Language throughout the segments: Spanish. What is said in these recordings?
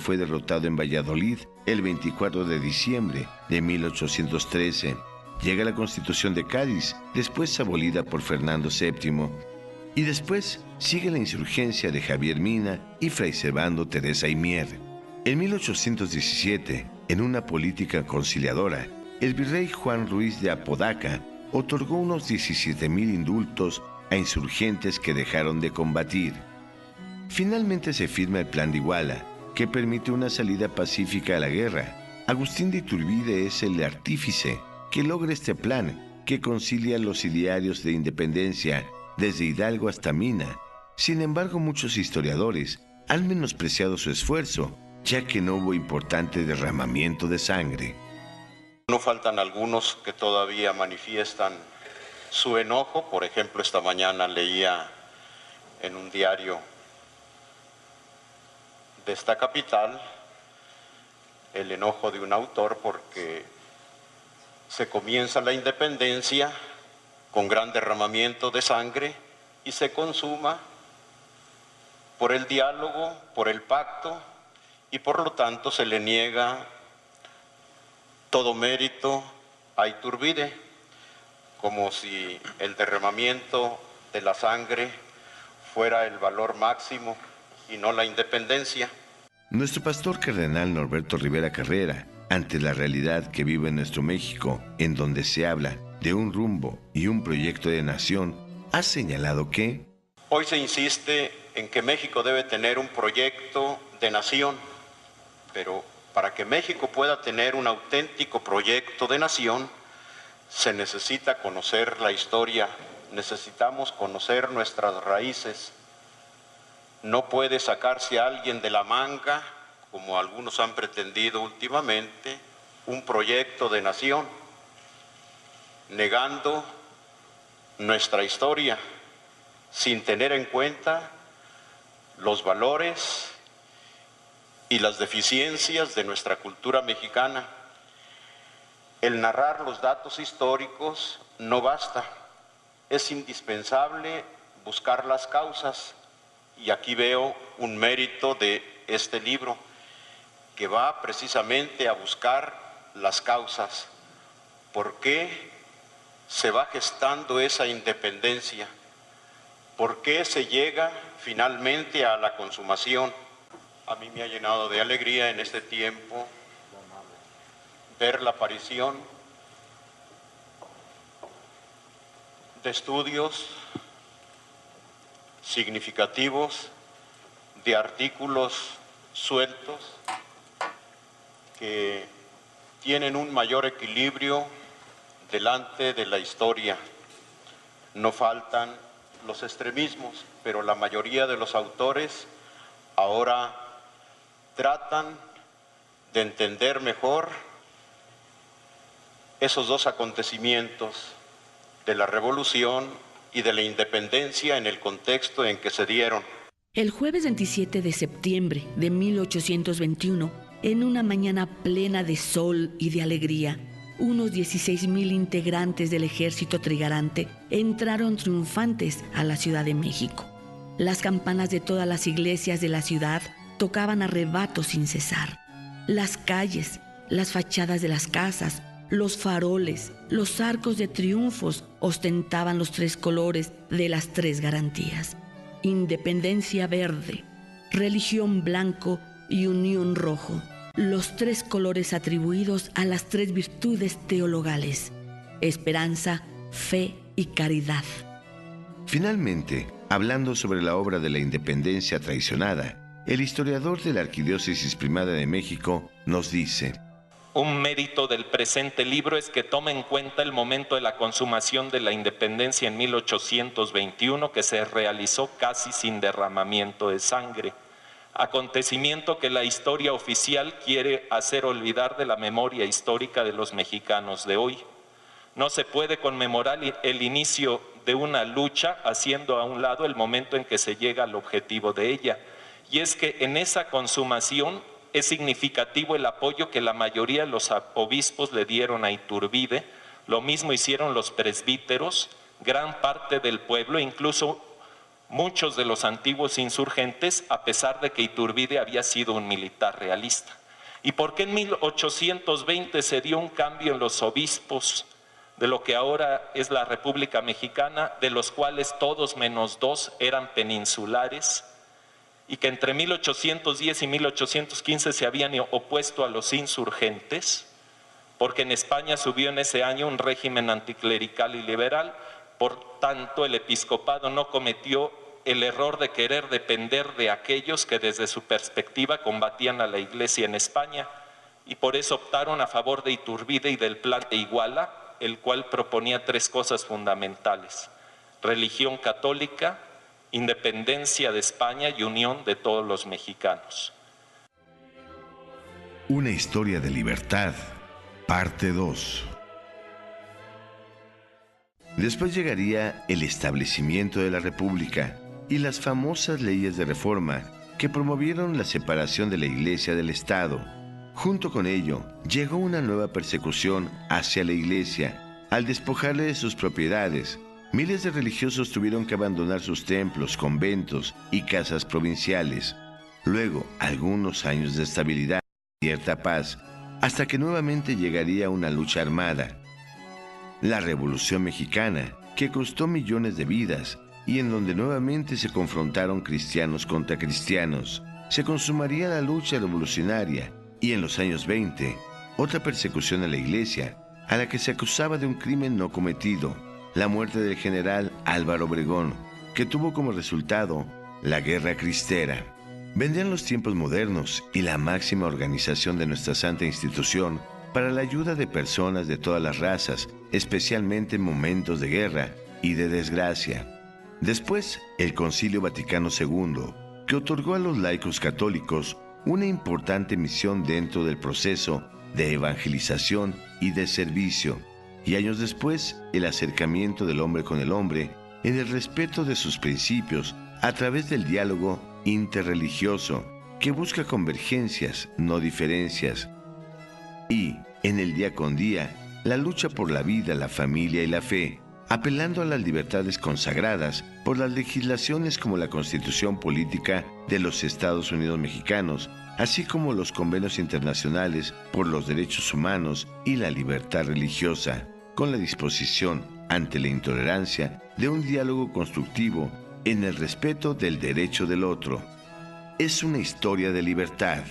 fue derrotado en Valladolid el 24 de diciembre de 1813. Llega la Constitución de Cádiz, después abolida por Fernando VII. Y después sigue la insurgencia de Javier Mina y Fray Servando Teresa y Mier. En 1817, en una política conciliadora, el virrey Juan Ruiz de Apodaca otorgó unos 17,000 indultos a insurgentes que dejaron de combatir. Finalmente se firma el Plan de Iguala, que permite una salida pacífica a la guerra. Agustín de Iturbide es el artífice que logra este plan, que concilia los idearios de independencia desde Hidalgo hasta Mina. Sin embargo, muchos historiadores han menospreciado su esfuerzo, ya que no hubo importante derramamiento de sangre. No faltan algunos que todavía manifiestan su enojo. Por ejemplo, esta mañana leía en un diario de esta capital el enojo de un autor porque se comienza la independencia con gran derramamiento de sangre y se consuma por el diálogo, por el pacto, y por lo tanto se le niega todo mérito a Iturbide, como si el derramamiento de la sangre fuera el valor máximo y no la independencia. Nuestro pastor cardenal Norberto Rivera Carrera, ante la realidad que vive en nuestro México, en donde se habla de un rumbo y un proyecto de nación, ha señalado que hoy se insiste en que México debe tener un proyecto de nación, pero para que México pueda tener un auténtico proyecto de nación, se necesita conocer la historia, necesitamos conocer nuestras raíces. No puede sacarse a alguien de la manga, como algunos han pretendido últimamente, un proyecto de nación, negando nuestra historia, sin tener en cuenta los valores y las deficiencias de nuestra cultura mexicana. El narrar los datos históricos no basta, es indispensable buscar las causas, y aquí veo un mérito de este libro, que va precisamente a buscar las causas. ¿Por qué se va gestando esa independencia? ¿Por qué se llega finalmente a la consumación? A mí me ha llenado de alegría en este tiempo ver la aparición de estudios significativos, de artículos sueltos que tienen un mayor equilibrio delante de la historia. No faltan los extremismos, pero la mayoría de los autores ahora tratan de entender mejor esos dos acontecimientos de la revolución y de la independencia en el contexto en que se dieron. El jueves 27 de septiembre de 1821, en una mañana plena de sol y de alegría, unos 16,000 integrantes del ejército trigarante entraron triunfantes a la Ciudad de México. Las campanas de todas las iglesias de la ciudad tocaban a rebato sin cesar. Las calles, las fachadas de las casas, los faroles, los arcos de triunfos ostentaban los tres colores de las tres garantías: independencia verde, religión blanco y unión rojo, los tres colores atribuidos a las tres virtudes teologales: esperanza, fe y caridad. Finalmente, hablando sobre la obra de la independencia traicionada, el historiador de la Arquidiócesis Primada de México nos dice: un mérito del presente libro es que toma en cuenta el momento de la consumación de la independencia en 1821, que se realizó casi sin derramamiento de sangre, acontecimiento que la historia oficial quiere hacer olvidar de la memoria histórica de los mexicanos de hoy. No se puede conmemorar el inicio de una lucha haciendo a un lado el momento en que se llega al objetivo de ella, y es que en esa consumación es significativo el apoyo que la mayoría de los obispos le dieron a Iturbide. Lo mismo hicieron los presbíteros, gran parte del pueblo, incluso muchos de los antiguos insurgentes, a pesar de que Iturbide había sido un militar realista. ¿Y por qué en 1820 se dio un cambio en los obispos de lo que ahora es la República Mexicana, de los cuales todos menos 2 eran peninsulares, y que entre 1810 y 1815 se habían opuesto a los insurgentes? Porque en España subió en ese año un régimen anticlerical y liberal. Por tanto, el episcopado no cometió el error de querer depender de aquellos que desde su perspectiva combatían a la Iglesia en España, y por eso optaron a favor de Iturbide y del Plan de Iguala, el cual proponía 3 cosas fundamentales: religión católica, independencia de España y unión de todos los mexicanos. Una historia de libertad, parte 2. Después llegaría el establecimiento de la República y las famosas leyes de reforma que promovieron la separación de la Iglesia del Estado. Junto con ello, llegó una nueva persecución hacia la Iglesia. Al despojarle de sus propiedades, miles de religiosos tuvieron que abandonar sus templos, conventos y casas provinciales. Luego, algunos años de estabilidad y cierta paz, hasta que nuevamente llegaría una lucha armada. La Revolución Mexicana, que costó millones de vidas y en donde nuevamente se confrontaron cristianos contra cristianos. Se consumaría la lucha revolucionaria y en los años 20, otra persecución a la Iglesia, a la que se acusaba de un crimen no cometido, la muerte del general Álvaro Obregón, que tuvo como resultado la Guerra Cristera. Vendrían los tiempos modernos y la máxima organización de nuestra santa institución para la ayuda de personas de todas las razas, especialmente en momentos de guerra y de desgracia. Después, el Concilio Vaticano II, que otorgó a los laicos católicos una importante misión dentro del proceso de evangelización y de servicio. Y años después, el acercamiento del hombre con el hombre en el respeto de sus principios a través del diálogo interreligioso que busca convergencias, no diferencias. Y, en el día con día, la lucha por la vida, la familia y la fe, apelando a las libertades consagradas por las legislaciones como la Constitución Política de los Estados Unidos Mexicanos, así como los convenios internacionales por los derechos humanos y la libertad religiosa, con la disposición, ante la intolerancia, de un diálogo constructivo en el respeto del derecho del otro. Es una historia de libertad.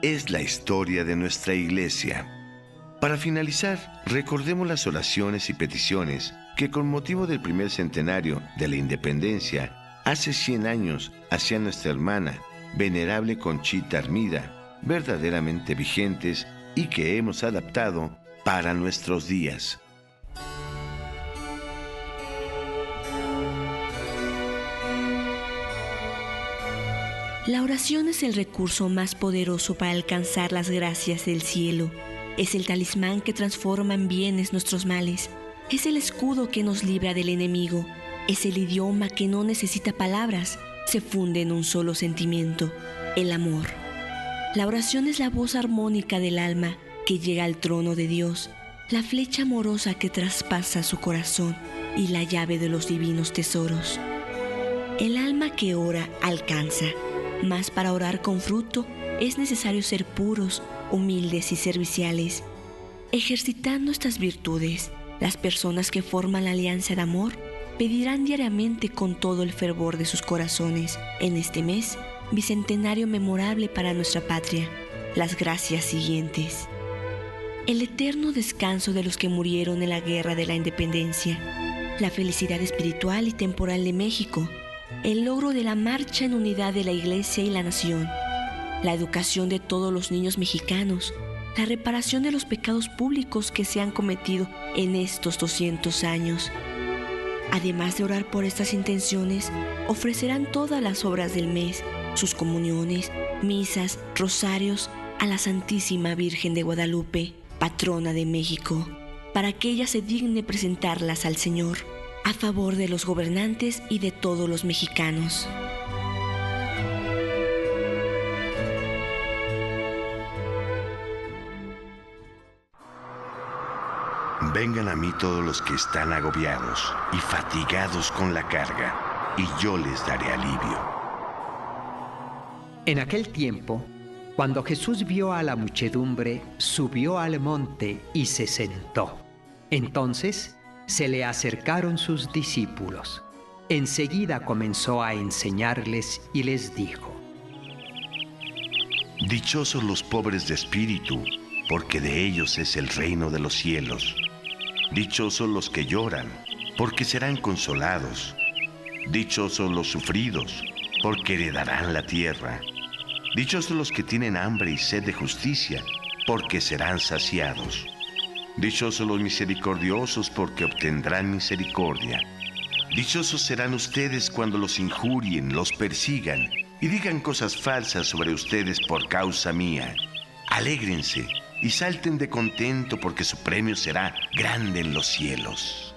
Es la historia de nuestra Iglesia. Para finalizar, recordemos las oraciones y peticiones que con motivo del primer centenario de la independencia, hace 100 años, hacía nuestra hermana, venerable Conchita Armida, verdaderamente vigentes y que hemos adaptado para nuestros días. La oración es el recurso más poderoso para alcanzar las gracias del cielo. Es el talismán que transforma en bienes nuestros males. Es el escudo que nos libra del enemigo. Es el idioma que no necesita palabras. Se funde en un solo sentimiento, el amor. La oración es la voz armónica del alma que llega al trono de Dios, la flecha amorosa que traspasa su corazón y la llave de los divinos tesoros. El alma que ora alcanza, mas para orar con fruto es necesario ser puros, humildes y serviciales. Ejercitando estas virtudes, las personas que forman la alianza de amor pedirán diariamente con todo el fervor de sus corazones, en este mes bicentenario memorable para nuestra patria, las gracias siguientes: el eterno descanso de los que murieron en la Guerra de la Independencia, la felicidad espiritual y temporal de México, el logro de la marcha en unidad de la Iglesia y la nación, la educación de todos los niños mexicanos, la reparación de los pecados públicos que se han cometido en estos 200 años. Además de orar por estas intenciones, ofrecerán todas las obras del mes, sus comuniones, misas, rosarios, a la Santísima Virgen de Guadalupe, patrona de México, para que ella se digne presentarlas al Señor, a favor de los gobernantes y de todos los mexicanos. Vengan a mí todos los que están agobiados y fatigados con la carga, y yo les daré alivio. En aquel tiempo, cuando Jesús vio a la muchedumbre, subió al monte y se sentó. Entonces se le acercaron sus discípulos. Enseguida comenzó a enseñarles y les dijo: Dichosos los pobres de espíritu, porque de ellos es el reino de los cielos. Dichosos los que lloran, porque serán consolados. Dichosos los sufridos, porque heredarán la tierra. Dichosos los que tienen hambre y sed de justicia, porque serán saciados. Dichosos los misericordiosos, porque obtendrán misericordia. Dichosos serán ustedes cuando los injurien, los persigan y digan cosas falsas sobre ustedes por causa mía. Alégrense y salten de contento, porque su premio será grande en los cielos.